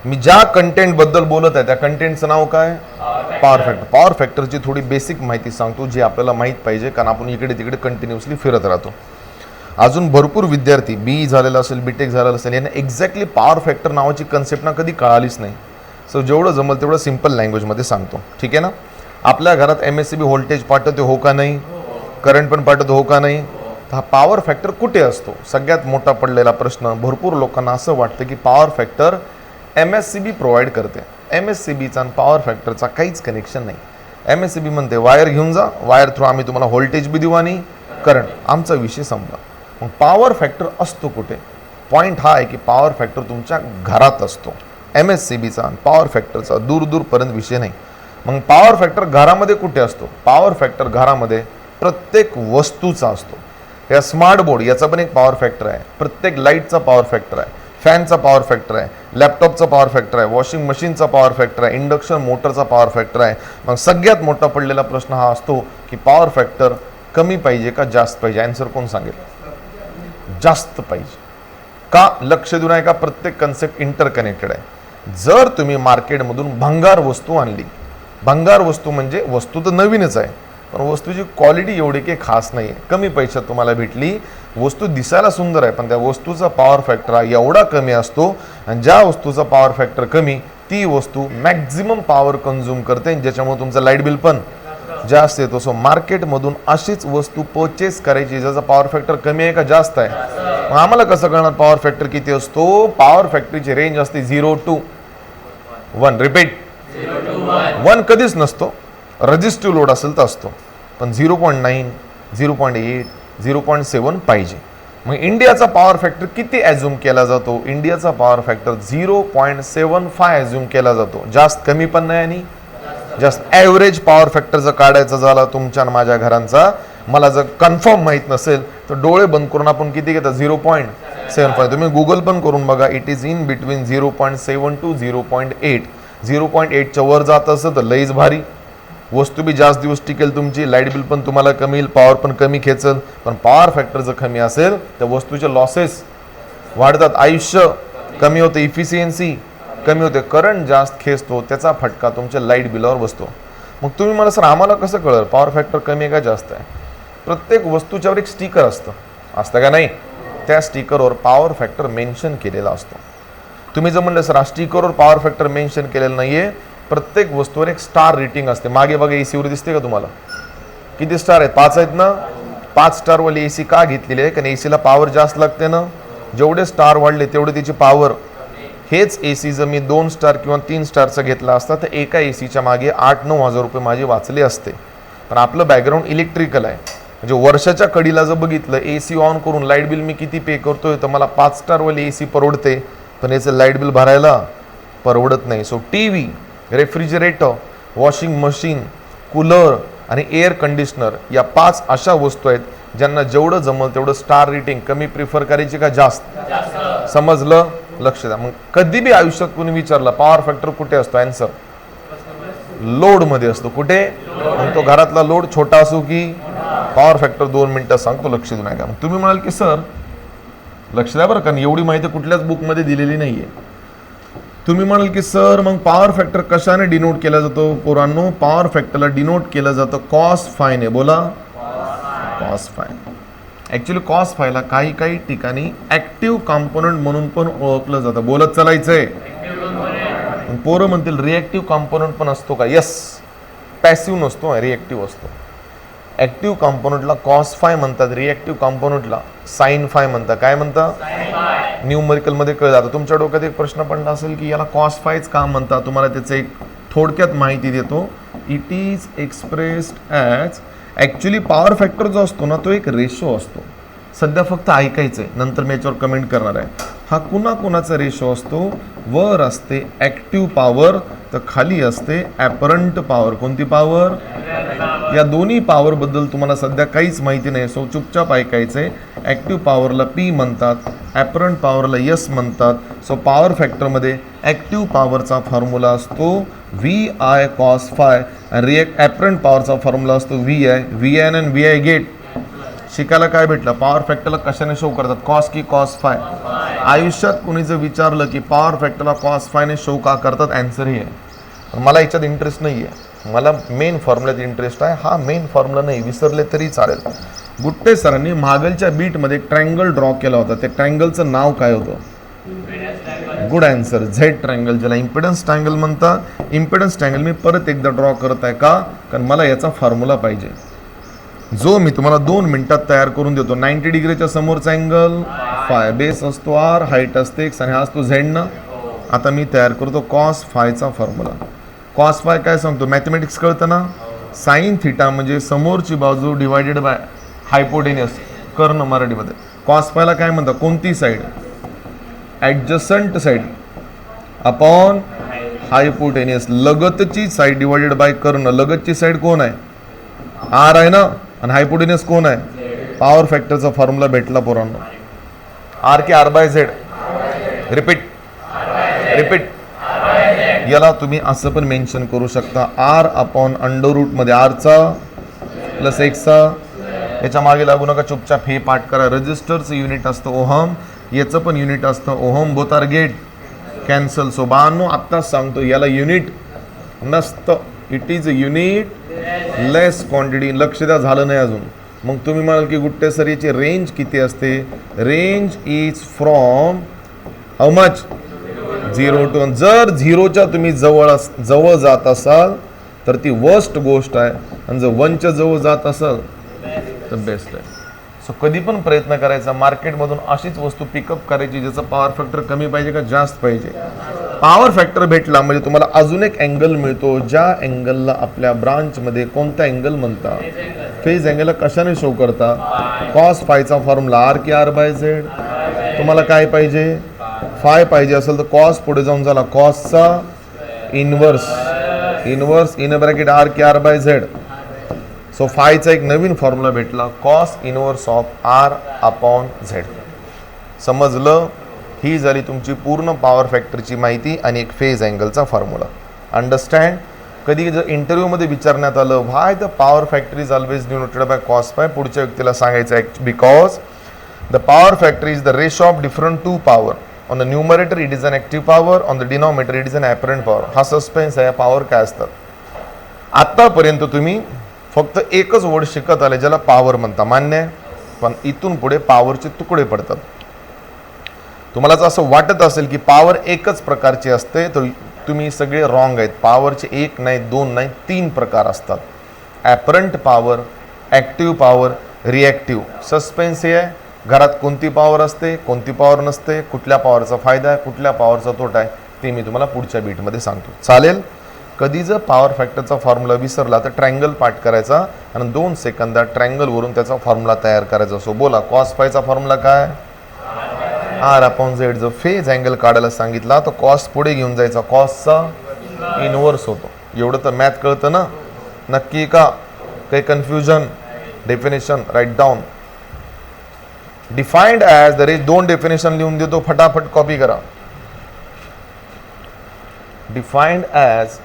मी ज्या कंटेंट बद्दल बोलत आहे त्या कंटेंटचं नाव काय? Power factor. पॉवर फॅक्टरची थोडी बेसिक माहिती सांगतो जी आपल्याला माहीत पाहिजे, कारण आपण इकडे तिकडे कंटिन्युअसली फिरत राहतो. अजून भरपूर विद्यार्थी बी झालेला असेल, बीटेक झालेला असेल, यांना एक्झॅक्टली पॉवर फॅक्टर नावाची कन्सेप्ट ना कधी कळालीच नाही. सो जेवढं जमल तेवढं सिम्पल लँग्वेजमध्ये सांगतो, ठीक आहे ना. आपल्या घरात MSCB व्होल्टेज पाठवते हो का नाही, करंट पण पाठवतो हो का नाही. हा पॉवर फॅक्टर कुठे असतो? सगळ्यात मोठा पडलेला प्रश्न. भरपूर लोकांना असं वाटतं की पॉवर फॅक्टर MSCB प्रोव्हाइड करते. MSCBचा आणि पॉवर फॅक्टरचा काहीच कनेक्शन नाही. MSCB म्हणते वायर घेऊन जा, वायर थ्रू आम्ही तुम्हाला व्होल्टेज बी देऊ आणि करंट. आमचा विषय संपला. मग पॉवर फॅक्टर असतो कुठे? पॉईंट हा आहे की पॉवर फॅक्टर तुमच्या घरात असतो. MSCBचा आणि पॉवर फॅक्टरचा दूरपर्यंत विषय नाही. मग पॉवर फॅक्टर घरामध्ये कुठे असतो? पॉवर फॅक्टर घरामध्ये प्रत्येक वस्तूचा असतो. या स्मार्ट बोर्ड याचा पण एक पॉवर फॅक्टर आहे, प्रत्येक लाईटचा पॉवर फॅक्टर आहे, फॅनचा पॉवर फॅक्टर आहे, लॅपटॉपचा पॉवर फॅक्टर आहे, वॉशिंग मशीनचा पॉवर फॅक्टर आहे, इंडक्शन मोटरचा पॉवर फॅक्टर आहे. मग सगळ्यात मोठा पडलेला प्रश्न हा असतो की पॉवर फॅक्टर कमी पाहिजे का जास्त पाहिजे? आन्सर कोण सांगेल? जास्त पाहिजे. का? लक्ष देऊन आहे का? प्रत्येक कन्सेप्ट इंटरकनेक्टेड आहे. जर तुम्ही मार्केटमधून भंगार वस्तू आणली, भंगार वस्तू म्हणजे वस्तू तर नवीनच आहे पण वस्तूची क्वालिटी एवढी काही खास नाही आहे, कमी पैशात तुम्हाला भेटली, वस्तू दिसायला सुंदर आहे पण त्या वस्तूचा पॉवर फॅक्टर हा एवढा कमी असतो, आणि ज्या वस्तूचा पॉवर फॅक्टर कमी ती वस्तू मॅक्झिमम पॉवर कंझ्युम करते, ज्याच्यामुळे तुमचं लाईट बिल पण जास्त येतो. सो मार्केटमधून अशीच वस्तू परचेस करायची ज्याचा पॉवर फॅक्टर कमी आहे का जास्त आहे. मग आम्हाला कसं कळणार पॉवर फॅक्टर किती असतो? पॉवर फॅक्टरीची रेंज असते 0 to 1. रिपीट, 1 कधीच नसतो. रजिस्टिव्ह लोड असेल तर असतो, पण 0.9, 0.8, 0.7 पाहिजे. मग इंडियाचा पॉवर फॅक्टर किती ॲझ्युम केला जातो? इंडियाचा पॉवर फॅक्टर 0.75 ॲझ्युम केला जातो. जास्त कमी पण नाही आणि जास्त. ॲव्हरेज पॉवर फॅक्टर जर काढायचा झाला तुमच्या आणि माझ्या घरांचा, मला जर कन्फर्म माहीत नसेल तर डोळे बंद करून आपण किती घेतात? 0.75. तुम्ही गुगल पण करून बघा. It is in between 0.7 to 0.8. 0.8च्या वर जात असेल तर लईच भारी, वस्तू बी जास्त दिवस टिकेल तुमची, लाईट बिल पण तुम्हाला कमी येईल, पॉवर पण कमी खेचल. पण पॉवर फॅक्टर जर कमी असेल तर वस्तूचे लॉसेस वाढतात, आयुष्य कमी होते, इफिशियन्सी कमी होते, करंट जास्त खेचतो, त्याचा फटका तुमच्या लाईट बिलावर बसतो. मग तुम्ही मला सर आम्हाला कसं कळलं पॉवर फॅक्टर कमी आहे का जास्त आहे? प्रत्येक वस्तूच्यावर एक स्टिकर असतं का नाही? त्या स्टिकरवर पॉवर फॅक्टर मेन्शन केलेला असतो. तुम्ही जर म्हणलं सर स्टिकरवर पॉवर फॅक्टर मेन्शन केलेलं नाहीये, प्रत्येक वस्तूवर एक स्टार रेटिंग असते. मागे बघा एसीवर दिसते का तुम्हाला? किती स्टार आहेत? 5 आहेत ना. 5 स्टारवाली एसी का घेतलेली आहे? कारण एसीला पॉवर जास्त लागते ना. जेवढे स्टार वाढले तेवढे त्याची पॉवर. हेच एसी जर मी 2 स्टार किंवा 3 स्टारचा घेतला असता तर एका एसीच्या मागे 8-9 हजार रुपये माझे वाचले असते. पण आपलं बॅकग्राऊंड इलेक्ट्रिकल आहे, म्हणजे वर्षाच्या कडीला जर बघितलं एसी ऑन करून लाईट बिल मी किती पे करतोय, तर मला 5 स्टारवाली एसी परवडते पण याचं लाईट बिल भरायला परवडत नाही. So TV, refrigerator, washing machine, cooler आणि एअर कंडिशनर या 5 अशा वस्तू आहेत ज्यांना जेवढं जमल तेवढं स्टार रेटिंग कमी प्रिफर करायची का जास्त? समजलं? लक्ष द्या. मग कधी बी आयुष्यात कोणी विचारलं पॉवर फॅक्टर कुठे असतो? आन्सर लोड मध्ये असतो. कुठे? मग तो घरातला लोड छोटा असो की पॉवर फॅक्टर 2 मिनिटात सांगतो, लक्ष देऊ नका. मग तुम्ही म्हणाल की सर लक्ष द्या बरं, कारण एवढी माहिती कुठल्याच बुकमध्ये दिलेली नाहीये. तुम्ही म्हणाल की सर मग पॉवर फॅक्टर कशाने डिनोट केला जातो? पोरांनो, पॉवर फॅक्टरला डिनोट केलं जातं कॉस फायने. बोला, कॉस फाय. ऍक्च्युली कॉस फायला काही ठिकाणी ऍक्टिव्ह कॉम्पोनंट म्हणून पण ओळखलं जातं. बोलत चालायचंय. पोरं म्हणतील रिएक्टिव्ह कॉम्पोनंट पण असतो का? येस, पॅसिव्ह नसतो, रिएक्टिव्ह असतो. ऍक्टिव्ह कॉम्पोनंटला कॉस फाय म्हणतात, रिएक्टिव्ह कॉम्पोनंटला साइन फाय म्हणतात. काय म्हणतात? न्यूमरिकल मध्ये कळलं जातं. तुमच्या डोक्यात एक प्रश्न पडला असेल की याला कॉस फायच का म्हणतात? तुम्हाला त्याचं एक थोडक्यात माहिती देतो. It is expressed as, actually power factor जो असतो ना तो एक रेशो असतो. सध्या फक्त ऐकायचं आहे, नंतर मी याच्यावर कमेंट करणार आहे. हा कुणाचा रेशो असतो? वर असते ॲक्टिव्ह पॉवर तर खाली असते ॲपरंट पॉवर. कोणती पॉवर? या दोन्ही पॉवर बद्दल तुम्हाला सध्या काहीच माहिती नाही, सो चुपचाप ऐकायचंय. ॲक्टिव्ह पॉवरला P म्हणतात, ॲपरंट पॉवरला S म्हणतात. सो पॉवर फॅक्टरमध्ये ॲक्टिव्ह पॉवरचा फॉर्म्युला असतो VI cos फाय आणि ॲपरंट पॉवरचा फॉर्म्युला असतो VI. VN आणि VI गेट. शिकायला काय भेटलं? पॉवर फॅक्टरला कशाने शो करतात? कॉस की कॉस फाय? आयुष्यात कोणी जर विचारलं की पॉवर फॅक्टरला कॉस फायने शो का करतात, अँसर ही आहे. पण मला याच्यात इंटरेस्ट नाही आहे, मला मेन फॉर्म्युल्यात इंटरेस्ट आहे. हा मेन फॉर्म्युला नाही, विसरले तरी चालेल. गुट्टे सरांनी मागलच्या बीटमध्ये एक ट्रायंगल ड्रॉ केला होता, त्या ट्रायंगलचं नाव काय होतं? गुड आन्सर, झेड ट्रायंगल, ज्याला इम्पिडन्स ट्रायंगल म्हणतात. इम्पिडन्स ट्रायंगल मी परत एकदा ड्रॉ करत आहे का, कारण मला याचा फॉर्म्युला पाहिजे, जो मी तुम्हाला 2 मिनिटात तयार करून देतो. 90 डिग्रीच्या समोरचा अँगल फाय, बेस असतो आर, हाईट असते x आणि हा असतो झेड ना. आता मी तयार करतो कॉस फायचा फॉर्म्युला. कॉस फाय काय सांगतो, मॅथमॅटिक्स कळतं ना. साईन थिटा म्हणजे समोरची बाजू डिवायडेड बाय हायपोटेनियस, कर्ण मराठीमध्ये. कॉस फायला काय म्हणतात, कोणती साईड? ॲडजसंट साईड अपॉन हायपोटेनियस, लगतची साईड डिवायडेड बाय कर्ण. लगतची साईड कोण आहे? आर आहे ना, आणि हायपोटेनियस कोण आहे? पॉवर फॅक्टरचा फॉर्म्युला भेटला पोरांनो. आर की R by Z? Repeat repeat. याला तुम्ही असं पण मेन्शन करू शकता, आर अपॉन अंडर रूट मध्ये आरचा प्लस एक्सचा. याच्या मागे लागू नका, चुपचाप हे पाठ करा. रजिस्टरचं युनिट असतं ओहम, याचं पण युनिट असतं ohm. Both are get cancel. So बानो आत्ताच सांगतो, याला युनिट नसतं, it is a unitless quantity. लक्ष द्या, झालं नाही अजून. मग तुम्ही म्हणाल की गुट्टे सर याची रेंज किती असते? Range is from how much? 0 to 1. जर 0च्या तुम्ही जवळ जात असाल तर ती वर्स्ट गोष्ट आहे, आणि जर 1च्या जवळ जात असाल तर बेस्ट आहे. सो कधी पण प्रयत्न करायचा मार्केटमधून अशीच वस्तू पिकअप करायची ज्याचा पॉवर फॅक्टर कमी पाहिजे का जास्त पाहिजे. पॉवर फॅक्टर भेटला म्हणजे तुम्हाला अजून एक अँगल मिळतो, ज्या अँगलला आपल्या ब्रांचमध्ये कोणता अँगल म्हणतात? फेज अँगलला कशाने शो करता? कॉस फायचा फॉर्म्युला आर की आर बाय झेड. तुम्हाला काय पाहिजे? फाय पाहिजे असेल तर कॉस पुढे जाऊन झाला कॉसचा inverse, inverse in bracket R की आर बाय झेड. सो फायचा एक नवीन फॉर्म्युला भेटला, cos inverse of R upon Z. समजलं? ही झाली तुमची पूर्ण पॉवर फॅक्टरची माहिती आणि एक फेज अँगलचा फॉर्म्युला. अंडरस्टँड? कधी जर इंटरव्ह्यूमध्ये विचारण्यात आलं why the power factor is always denoted by cos phi, पुढच्या व्यक्तीला सांगायचं आहे because the power factor is the ratio of different to power. On the numerator it is an active power, on the denominator it is an apparent power. हा suspense आहे, power काय असतात. आतापर्यंत तुम्ही फक्त एकच वर्ड शिकत आले ज्याला पॉवर म्हणता, मान्य आहे. पण इथून पुढे पॉवरचे तुकडे पडतात. तुम्हाला जर असं वाटत असेल की पॉवर एकच प्रकारची असते तर तुम्ही सगळे रॉंग आहेत. पॉवरचे 1 नाही 2 नाही 3 प्रकार असतात. Apparent power, active power, reactive. Suspense हे आहे, घरात कोणती पॉवर असते कोणती पॉवर नसते, कुठल्या पॉवरचा फायदा आहे कुठल्या पॉवरचा तोटा आहे ते मी तुम्हाला पुढच्या बीटमध्ये सांगतो. चालेल? कधी जर पॉवर फॅक्टरचा फॉर्म्युला विसरला तर ट्रायंगल पाठ करायचा आणि 2 सेकंदात ट्रायंगलवरून त्याचा फॉर्म्युला तयार करायचा. सो बोला, कॉस फायचा फॉर्म्युला काय? R upon Z. जर फेज अँगल काढायला सांगितला तर कॉस पुढे घेऊन जायचा, कॉसचा इनवर्स होतो. एवढं तर मॅथ कळतं ना? नक्की का? काही confusion? Definition write down. Defined as the rays. 2 definition लिहून देतो, फटाफट कॉपी करा. Defined as